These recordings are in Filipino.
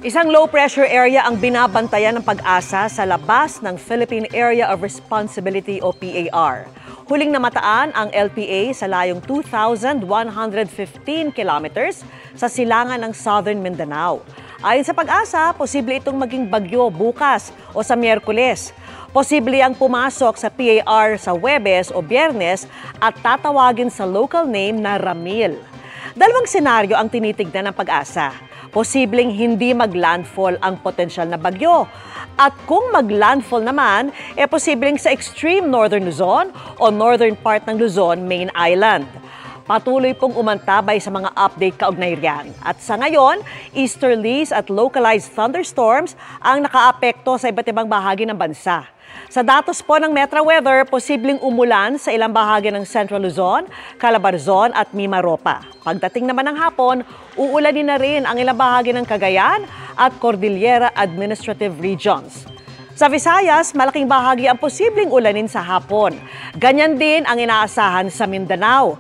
Isang low-pressure area ang binabantayan ng Pag-asa sa labas ng Philippine Area of Responsibility o PAR. Huling namataan ang LPA sa layong 2,115 kilometers sa silangan ng Southern Mindanao. Ayon sa Pag-asa, posible itong maging bagyo bukas o sa Miyerkules. Posible ang pumasok sa PAR sa Huwebes o Biyernes at tatawagin sa local name na Ramil. Dalawang senaryo ang tinitignan ng Pag-asa. Posibleng hindi mag-landfall ang potensyal na bagyo. At kung mag-landfall naman, posibleng sa extreme northern Luzon o northern part ng Luzon, main island. Patuloy pong umantabay sa mga update kaugnay riyan. At sa ngayon, easterlies at localized thunderstorms ang nakaapekto sa iba't ibang bahagi ng bansa. Sa datos po ng Metra Weather, posibleng umulan sa ilang bahagi ng Central Luzon, Calabarzon at Mimaropa. Pagdating naman ng hapon, uulanin na rin ang ilang bahagi ng Cagayan at Cordillera Administrative Regions. Sa Visayas, malaking bahagi ang posibleng ulanin sa hapon. Ganyan din ang inaasahan sa Mindanao.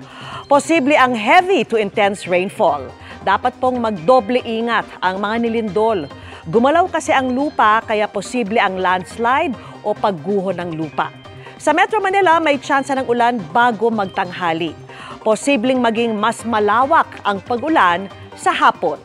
Posible ang heavy to intense rainfall. Dapat pong magdoble ingat ang mga nilindol. Gumalaw kasi ang lupa kaya posible ang landslide o pagguho ng lupa. Sa Metro Manila, may tsansa ng ulan bago magtanghali. Posibleng maging mas malawak ang pag-ulan sa hapon.